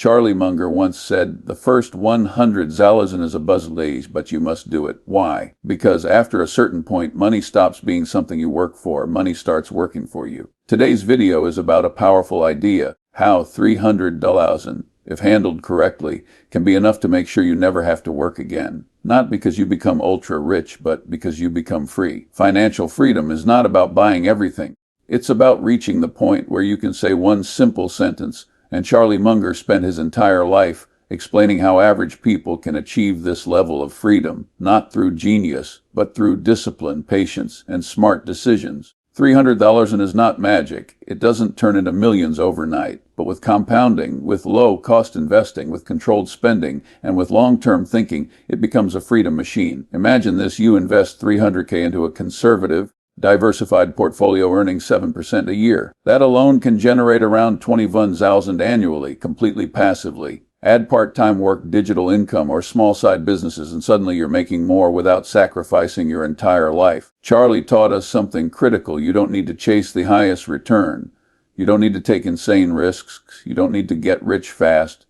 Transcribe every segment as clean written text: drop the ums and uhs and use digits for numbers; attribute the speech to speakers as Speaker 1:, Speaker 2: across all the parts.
Speaker 1: Charlie Munger once said, "The first 100,000 is a buzz but you must do it." Why? Because after a certain point, money stops being something you work for. Money starts working for you. Today's video is about a powerful idea: how 300,000, if handled correctly, can be enough to make sure you never have to work again. Not because you become ultra rich, but because you become free. Financial freedom is not about buying everything. It's about reaching the point where you can say one simple sentence, and Charlie Munger spent his entire life explaining how average people can achieve this level of freedom, not through genius, but through discipline, patience, and smart decisions. 300,000 is not magic. It doesn't turn into millions overnight. But with compounding, with low-cost investing, with controlled spending, and with long-term thinking, it becomes a freedom machine. Imagine this: you invest 300K into a conservative, diversified portfolio earning 7% a year. That alone can generate around 21,000 annually, completely passively. Add part-time work, digital income, or small side businesses, and suddenly you're making more without sacrificing your entire life. Charlie taught us something critical. You don't need to chase the highest return. You don't need to take insane risks. You don't need to get rich fast.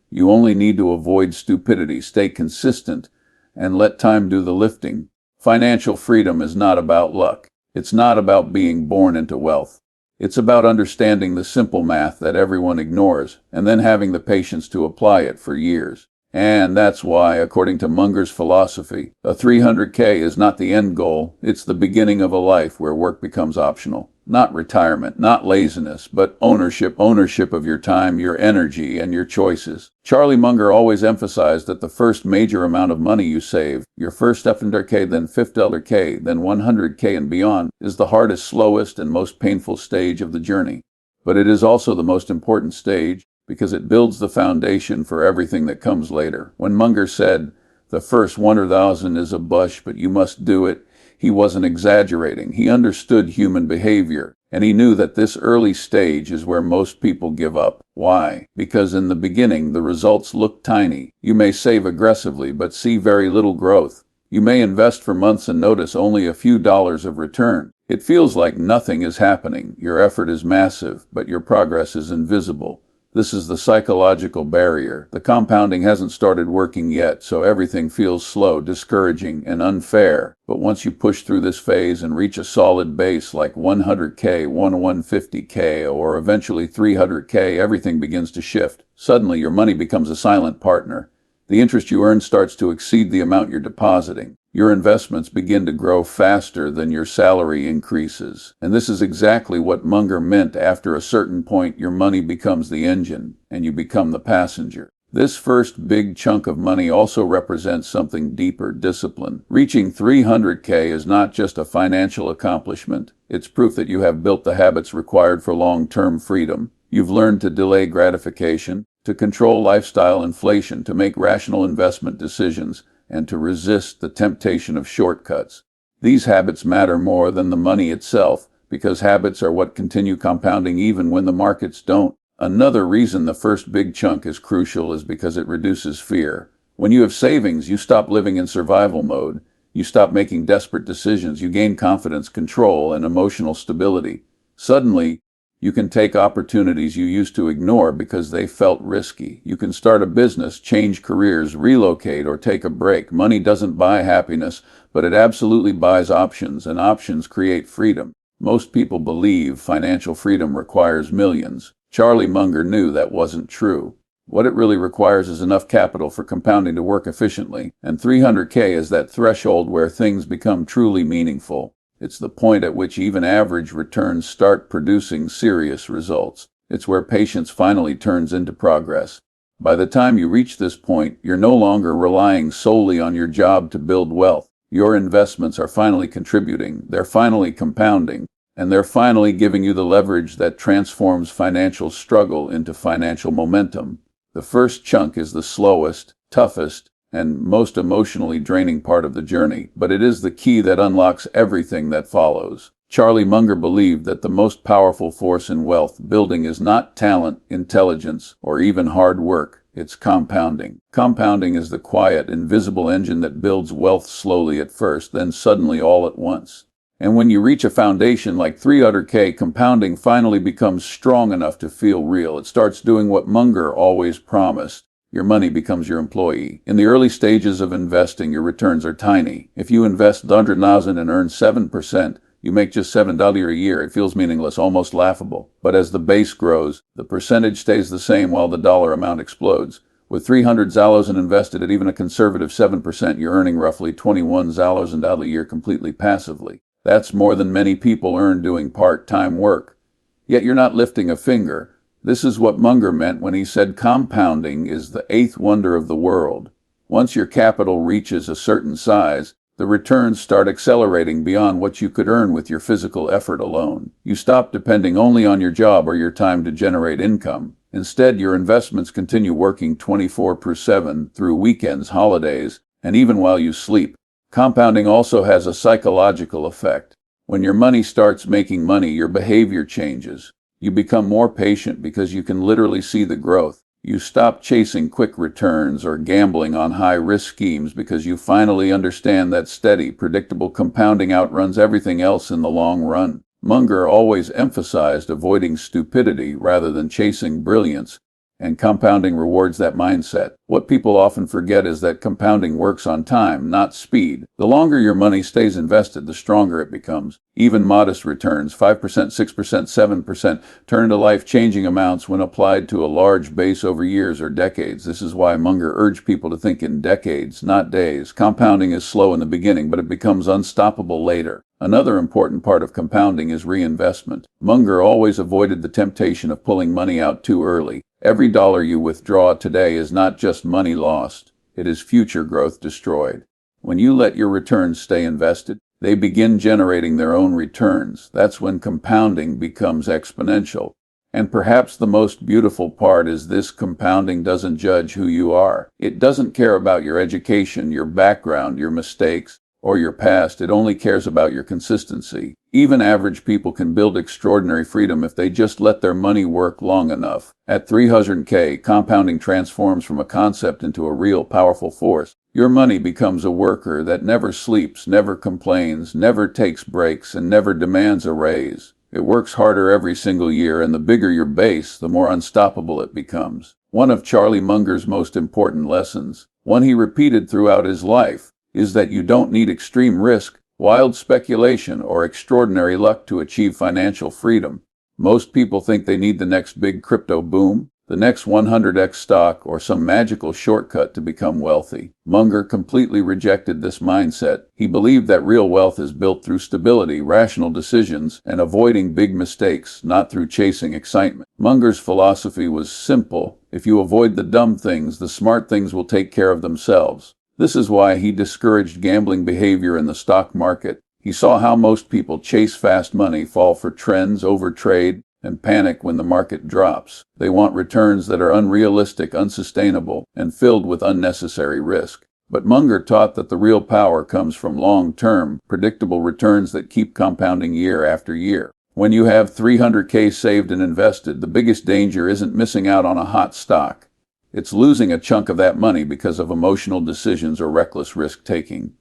Speaker 1: You only need to avoid stupidity, stay consistent, and let time do the lifting. Financial freedom is not about luck. It's not about being born into wealth. It's about understanding the simple math that everyone ignores, and then having the patience to apply it for years. And that's why, according to Munger's philosophy, a 300K is not the end goal. It's the beginning of a life where work becomes optional. Not retirement, not laziness, but ownership of your time, your energy, and your choices. Charlie Munger always emphasized that the first major amount of money you save, your first $100K, then $50K, then $100K and beyond, is the hardest, slowest, and most painful stage of the journey. But it is also the most important stage, because it builds the foundation for everything that comes later. When Munger said, "The first 100,000 is a bush, but you must do it," he wasn't exaggerating. He understood human behavior, and he knew that this early stage is where most people give up. Why? Because in the beginning, the results look tiny. You may save aggressively, but see very little growth. You may invest for months and notice only a few dollars of return. It feels like nothing is happening. Your effort is massive, but your progress is invisible. This is the psychological barrier. The compounding hasn't started working yet, so everything feels slow, discouraging, and unfair. But once you push through this phase and reach a solid base like 100K, 150K, or eventually 300K, everything begins to shift. Suddenly, your money becomes a silent partner. The interest you earn starts to exceed the amount you're depositing. Your investments begin to grow faster than your salary increases. And this is exactly what Munger meant. After a certain point, your money becomes the engine, and you become the passenger. This first big chunk of money also represents something deeper: discipline. Reaching 300K is not just a financial accomplishment. It's proof that you have built the habits required for long-term freedom. You've learned to delay gratification, to control lifestyle inflation, to make rational investment decisions, and to resist the temptation of shortcuts. These habits matter more than the money itself, because habits are what continue compounding even when the markets don't. Another reason the first big chunk is crucial is because it reduces fear. When you have savings, you stop living in survival mode. You stop making desperate decisions. You gain confidence, control, and emotional stability. Suddenly, you can take opportunities you used to ignore because they felt risky. You can start a business, change careers, relocate, or take a break. Money doesn't buy happiness, but it absolutely buys options, and options create freedom. Most people believe financial freedom requires millions. Charlie Munger knew that wasn't true. What it really requires is enough capital for compounding to work efficiently, and 300K is that threshold where things become truly meaningful. It's the point at which even average returns start producing serious results. It's where patience finally turns into progress. By the time you reach this point, you're no longer relying solely on your job to build wealth. Your investments are finally contributing, they're finally compounding, and they're finally giving you the leverage that transforms financial struggle into financial momentum. The first chunk is the slowest, toughest, and most emotionally draining part of the journey, but it is the key that unlocks everything that follows. Charlie Munger believed that the most powerful force in wealth building is not talent, intelligence, or even hard work. It's compounding. Compounding is the quiet, invisible engine that builds wealth slowly at first, then suddenly all at once. And when you reach a foundation like 300K, compounding finally becomes strong enough to feel real. It starts doing what Munger always promised. Your money becomes your employee. In the early stages of investing, your returns are tiny. If you invest $100,000 and earn 7%, you make just $7 a year. It feels meaningless, almost laughable. But as the base grows, the percentage stays the same while the dollar amount explodes. With 300,000 invested at even a conservative 7%, you're earning roughly 21,000 a year completely passively. That's more than many people earn doing part-time work. Yet you're not lifting a finger. This is what Munger meant when he said compounding is the eighth wonder of the world. Once your capital reaches a certain size, the returns start accelerating beyond what you could earn with your physical effort alone. You stop depending only on your job or your time to generate income. Instead, your investments continue working 24/7 through weekends, holidays, and even while you sleep. Compounding also has a psychological effect. When your money starts making money, your behavior changes. You become more patient because you can literally see the growth. You stop chasing quick returns or gambling on high-risk schemes because you finally understand that steady, predictable compounding outruns everything else in the long run. Munger always emphasized avoiding stupidity rather than chasing brilliance, and compounding rewards that mindset. What people often forget is that compounding works on time, not speed. The longer your money stays invested, the stronger it becomes. Even modest returns, 5%, 6%, 7%, turn into life-changing amounts when applied to a large base over years or decades. This is why Munger urged people to think in decades, not days. Compounding is slow in the beginning, but it becomes unstoppable later. Another important part of compounding is reinvestment. Munger always avoided the temptation of pulling money out too early. Every dollar you withdraw today is not just money lost, it is future growth destroyed. When you let your returns stay invested, they begin generating their own returns. That's when compounding becomes exponential. And perhaps the most beautiful part is this: compounding doesn't judge who you are. It doesn't care about your education, your background, your mistakes, or your past. It only cares about your consistency. Even average people can build extraordinary freedom if they just let their money work long enough. At 300K, compounding transforms from a concept into a real, powerful force. Your money becomes a worker that never sleeps, never complains, never takes breaks, and never demands a raise. It works harder every single year, and the bigger your base, the more unstoppable it becomes. One of Charlie Munger's most important lessons, one he repeated throughout his life, is that you don't need extreme risk, wild speculation, or extraordinary luck to achieve financial freedom. Most people think they need the next big crypto boom, the next 100x stock, or some magical shortcut to become wealthy. Munger completely rejected this mindset. He believed that real wealth is built through stability, rational decisions, and avoiding big mistakes, not through chasing excitement. Munger's philosophy was simple: if you avoid the dumb things, the smart things will take care of themselves. This is why he discouraged gambling behavior in the stock market. He saw how most people chase fast money, fall for trends, overtrade, and panic when the market drops. They want returns that are unrealistic, unsustainable, and filled with unnecessary risk. But Munger taught that the real power comes from long-term, predictable returns that keep compounding year after year. When you have 300K saved and invested, the biggest danger isn't missing out on a hot stock. It's losing a chunk of that money because of emotional decisions or reckless risk-taking.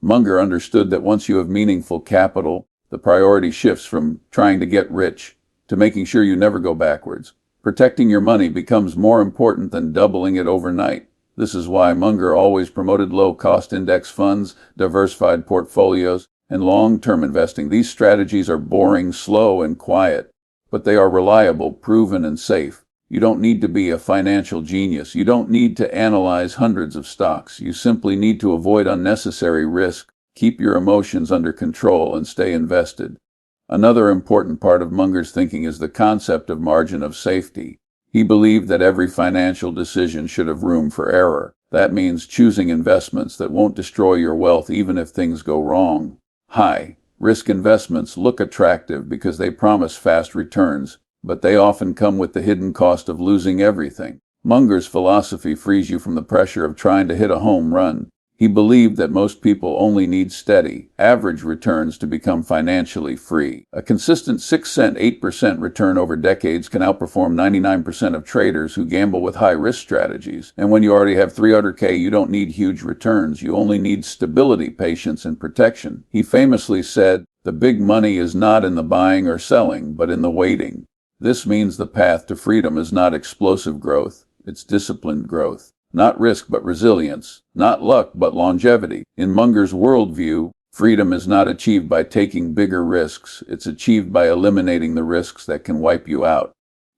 Speaker 1: Munger understood that once you have meaningful capital, the priority shifts from trying to get rich to making sure you never go backwards. Protecting your money becomes more important than doubling it overnight. This is why Munger always promoted low-cost index funds, diversified portfolios, and long-term investing. These strategies are boring, slow, and quiet, but they are reliable, proven, and safe. You don't need to be a financial genius. You don't need to analyze hundreds of stocks. You simply need to avoid unnecessary risk, keep your emotions under control, and stay invested. Another important part of Munger's thinking is the concept of margin of safety. He believed that every financial decision should have room for error. That means choosing investments that won't destroy your wealth even if things go wrong. High-risk investments look attractive because they promise fast returns, but they often come with the hidden cost of losing everything. Munger's philosophy frees you from the pressure of trying to hit a home run. He believed that most people only need steady, average returns to become financially free. A consistent 6-cent, 8% return over decades can outperform 99% of traders who gamble with high-risk strategies. And when you already have 300K, you don't need huge returns. You only need stability, patience, and protection. He famously said, The big money is not in the buying or selling, but in the waiting. This means the path to freedom is not explosive growth, it's disciplined growth. Not risk but resilience, not luck but longevity. In Munger's worldview, freedom is not achieved by taking bigger risks, it's achieved by eliminating the risks that can wipe you out.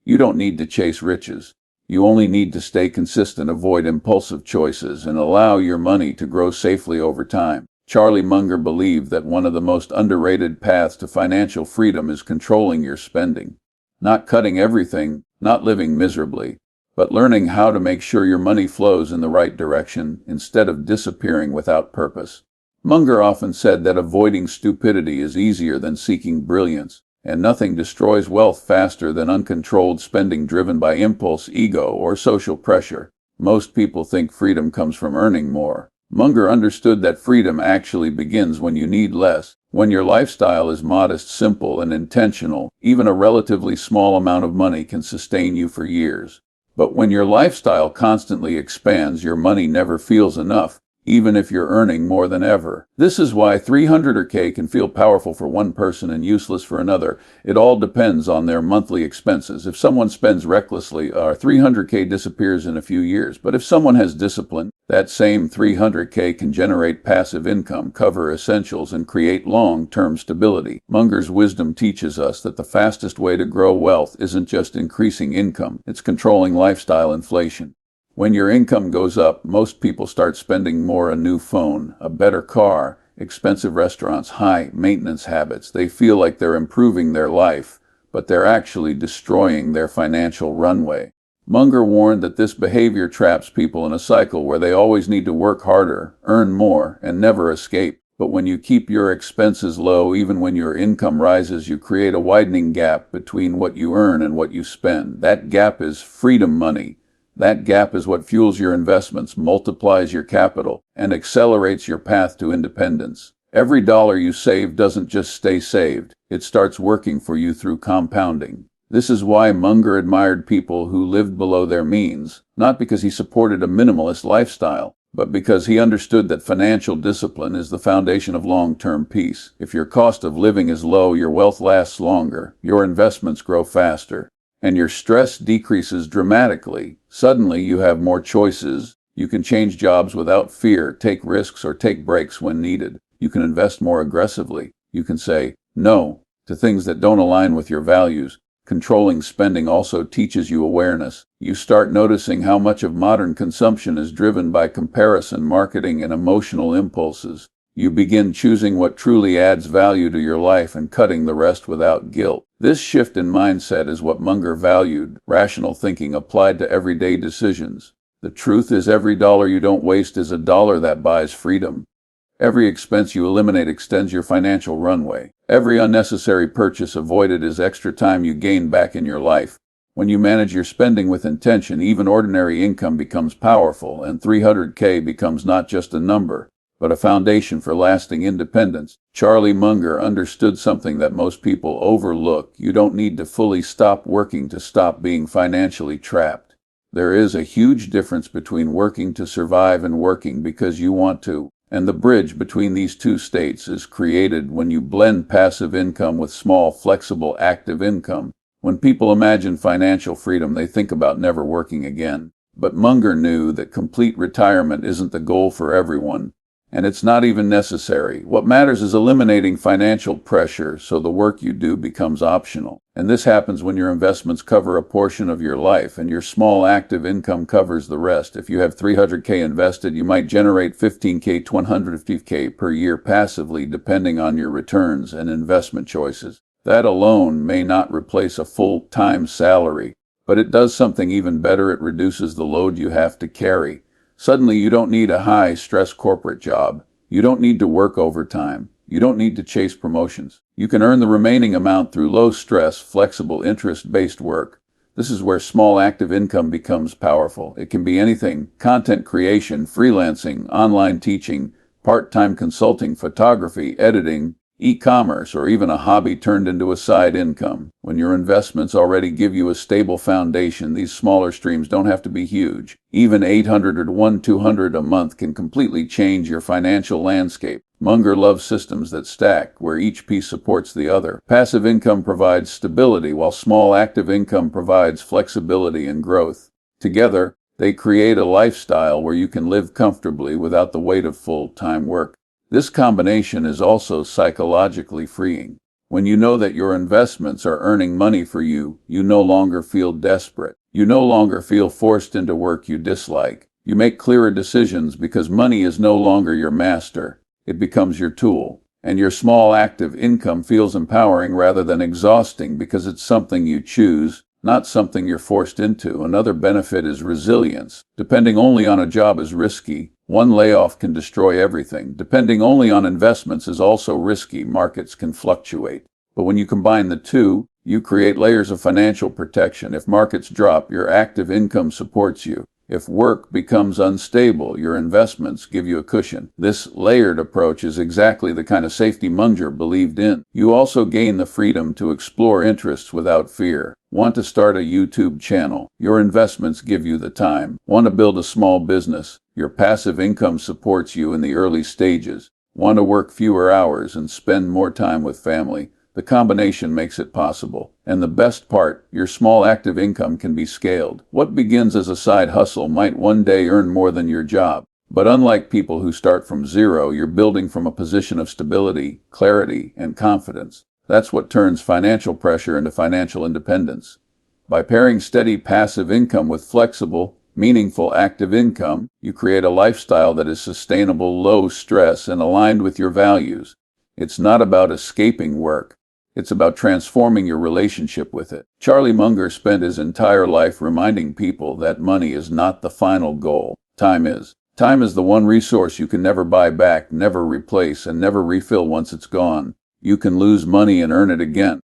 Speaker 1: You don't need to chase riches. You only need to stay consistent, avoid impulsive choices, and allow your money to grow safely over time. Charlie Munger believed that one of the most underrated paths to financial freedom is controlling your spending. Not cutting everything, not living miserably, but learning how to make sure your money flows in the right direction instead of disappearing without purpose. Munger often said that avoiding stupidity is easier than seeking brilliance, and nothing destroys wealth faster than uncontrolled spending driven by impulse, ego, or social pressure. Most people think freedom comes from earning more. Munger understood that freedom actually begins when you need less. When your lifestyle is modest, simple, and intentional, even a relatively small amount of money can sustain you for years. But when your lifestyle constantly expands, your money never feels enough, even if you're earning more than ever. This is why 300K can feel powerful for one person and useless for another. It all depends on their monthly expenses. If someone spends recklessly, 300K disappears in a few years. But if someone has discipline, that same 300K can generate passive income, cover essentials, and create long-term stability. Munger's wisdom teaches us that the fastest way to grow wealth isn't just increasing income, it's controlling lifestyle inflation. When your income goes up, most people start spending more: a new phone, a better car, expensive restaurants, high maintenance habits. They feel like they're improving their life, but they're actually destroying their financial runway. Munger warned that this behavior traps people in a cycle where they always need to work harder, earn more, and never escape. But when you keep your expenses low, even when your income rises, you create a widening gap between what you earn and what you spend. That gap is freedom money. That gap is what fuels your investments, multiplies your capital, and accelerates your path to independence. Every dollar you save doesn't just stay saved. It starts working for you through compounding. This is why Munger admired people who lived below their means, not because he supported a minimalist lifestyle, but because he understood that financial discipline is the foundation of long-term peace. If your cost of living is low, your wealth lasts longer, your investments grow faster, and your stress decreases dramatically. Suddenly, you have more choices. You can change jobs without fear, take risks, or take breaks when needed. You can invest more aggressively. You can say no to things that don't align with your values. Controlling spending also teaches you awareness. You start noticing how much of modern consumption is driven by comparison, marketing, and emotional impulses. You begin choosing what truly adds value to your life and cutting the rest without guilt. This shift in mindset is what Munger valued: rational thinking applied to everyday decisions. The truth is, every dollar you don't waste is a dollar that buys freedom. Every expense you eliminate extends your financial runway. Every unnecessary purchase avoided is extra time you gain back in your life. When you manage your spending with intention, even ordinary income becomes powerful, and 300K becomes not just a number, but a foundation for lasting independence. Charlie Munger understood something that most people overlook: you don't need to fully stop working to stop being financially trapped. There is a huge difference between working to survive and working because you want to. And the bridge between these two states is created when you blend passive income with small, flexible, active income. When people imagine financial freedom, they think about never working again. But Munger knew that complete retirement isn't the goal for everyone, and it's not even necessary. What matters is eliminating financial pressure so the work you do becomes optional. And this happens when your investments cover a portion of your life and your small active income covers the rest. If you have 300K invested, you might generate 15K to 150K per year passively, depending on your returns and investment choices. That alone may not replace a full-time salary, but it does something even better: it reduces the load you have to carry. Suddenly, you don't need a high-stress corporate job. You don't need to work overtime. You don't need to chase promotions. You can earn the remaining amount through low-stress, flexible, interest-based work. This is where small active income becomes powerful. It can be anything: content creation, freelancing, online teaching, part-time consulting, photography, editing, e-commerce, or even a hobby turned into a side income. When your investments already give you a stable foundation, these smaller streams don't have to be huge. Even $800 or $200 a month can completely change your financial landscape. Munger loves systems that stack, where each piece supports the other. Passive income provides stability, while small active income provides flexibility and growth. Together, they create a lifestyle where you can live comfortably without the weight of full-time work. This combination is also psychologically freeing. When you know that your investments are earning money for you, you no longer feel desperate. You no longer feel forced into work you dislike. You make clearer decisions because money is no longer your master. It becomes your tool. And your small active income feels empowering rather than exhausting because it's something you choose, not something you're forced into. Another benefit is resilience. Depending only on a job is risky. One layoff can destroy everything. Depending only on investments is also risky. Markets can fluctuate. But when you combine the two, you create layers of financial protection. If markets drop, your active income supports you. If work becomes unstable, your investments give you a cushion. This layered approach is exactly the kind of safety Munger believed in. You also gain the freedom to explore interests without fear. Want to start a YouTube channel? Your investments give you the time. Want to build a small business? Your passive income supports you in the early stages. Want to work fewer hours and spend more time with family? The combination makes it possible. And the best part, your small active income can be scaled. What begins as a side hustle might one day earn more than your job. But unlike people who start from zero, you're building from a position of stability, clarity, and confidence. That's what turns financial pressure into financial independence. By pairing steady passive income with flexible, meaningful active income, you create a lifestyle that is sustainable, low stress, and aligned with your values. It's not about escaping work. It's about transforming your relationship with it. Charlie Munger spent his entire life reminding people that money is not the final goal. Time is. Time is the one resource you can never buy back, never replace, and never refill once it's gone. You can lose money and earn it again.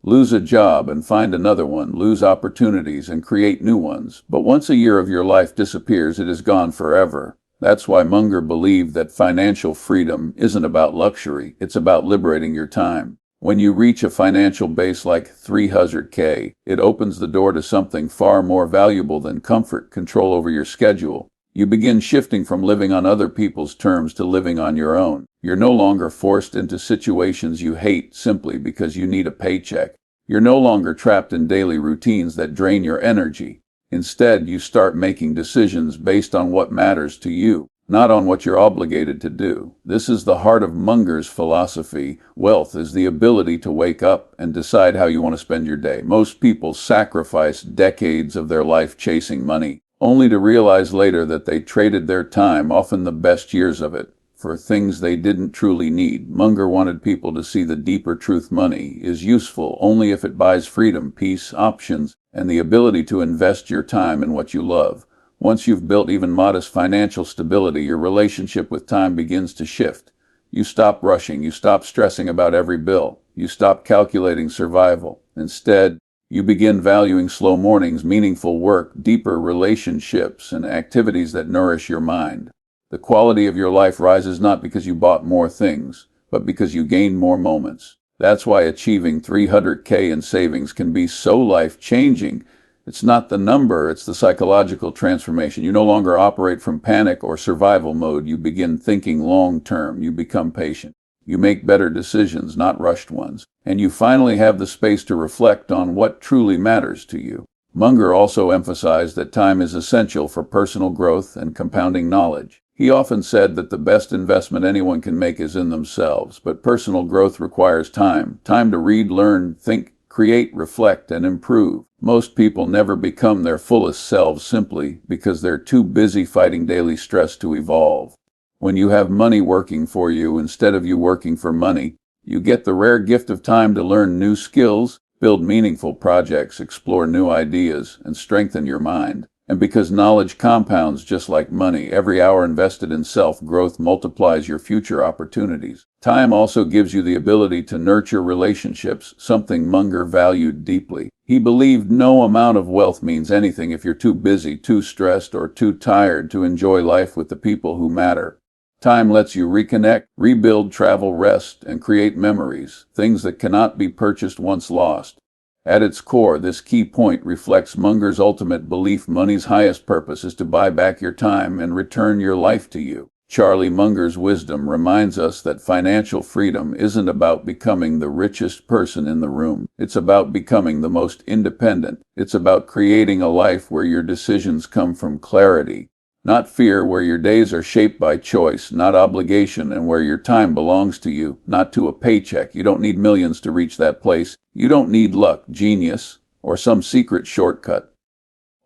Speaker 1: Lose a job and find another one. Lose opportunities and create new ones. But once a year of your life disappears, it is gone forever. That's why Munger believed that financial freedom isn't about luxury. It's about liberating your time. When you reach a financial base like $300K, it opens the door to something far more valuable than comfort, control over your schedule. You begin shifting from living on other people's terms to living on your own. You're no longer forced into situations you hate simply because you need a paycheck. You're no longer trapped in daily routines that drain your energy. Instead, you start making decisions based on what matters to you, not on what you're obligated to do. This is the heart of Munger's philosophy. Wealth is the ability to wake up and decide how you want to spend your day. Most people sacrifice decades of their life chasing money, only to realize later that they traded their time, often the best years of it, for things they didn't truly need. Munger wanted people to see the deeper truth: money is useful only if it buys freedom, peace, options, and the ability to invest your time in what you love. Once you've built even modest financial stability, your relationship with time begins to shift. You stop rushing. You stop stressing about every bill. You stop calculating survival. Instead, you begin valuing slow mornings, meaningful work, deeper relationships, and activities that nourish your mind. The quality of your life rises not because you bought more things, but because you gained more moments. That's why achieving $300K in savings can be so life-changing. It's not the number, it's the psychological transformation. You no longer operate from panic or survival mode. You begin thinking long-term. You become patient. You make better decisions, not rushed ones. And you finally have the space to reflect on what truly matters to you. Munger also emphasized that time is essential for personal growth and compounding knowledge. He often said that the best investment anyone can make is in themselves, but personal growth requires time. Time to read, learn, think, create, reflect, and improve. Most people never become their fullest selves simply because they're too busy fighting daily stress to evolve. When you have money working for you instead of you working for money, you get the rare gift of time to learn new skills, build meaningful projects, explore new ideas, and strengthen your mind. And because knowledge compounds just like money, every hour invested in self-growth multiplies your future opportunities. Time also gives you the ability to nurture relationships, something Munger valued deeply. He believed no amount of wealth means anything if you're too busy, too stressed, or too tired to enjoy life with the people who matter. Time lets you reconnect, rebuild, travel, rest, and create memories, things that cannot be purchased once lost. At its core, this key point reflects Munger's ultimate belief: money's highest purpose is to buy back your time and return your life to you. Charlie Munger's wisdom reminds us that financial freedom isn't about becoming the richest person in the room. It's about becoming the most independent. It's about creating a life where your decisions come from clarity, not fear, where your days are shaped by choice, not obligation, and where your time belongs to you, not to a paycheck. You don't need millions to reach that place. You don't need luck, genius, or some secret shortcut.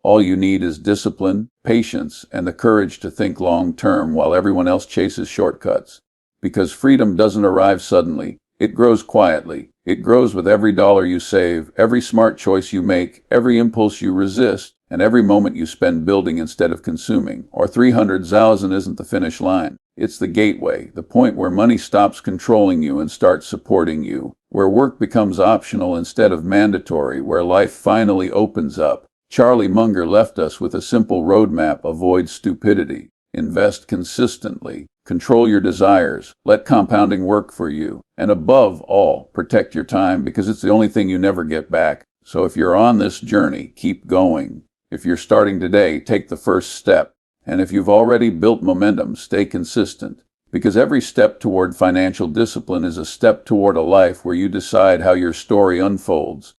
Speaker 1: All you need is discipline, patience, and the courage to think long term while everyone else chases shortcuts. Because freedom doesn't arrive suddenly. It grows quietly. It grows with every dollar you save, every smart choice you make, every impulse you resist, and every moment you spend building instead of consuming. Or 300,000 isn't the finish line. It's the gateway, the point where money stops controlling you and starts supporting you, where work becomes optional instead of mandatory, where life finally opens up. Charlie Munger left us with a simple roadmap: avoid stupidity, invest consistently, control your desires, let compounding work for you, and above all, protect your time, because it's the only thing you never get back. So if you're on this journey, keep going. If you're starting today, take the first step. And if you've already built momentum, stay consistent. Because every step toward financial discipline is a step toward a life where you decide how your story unfolds.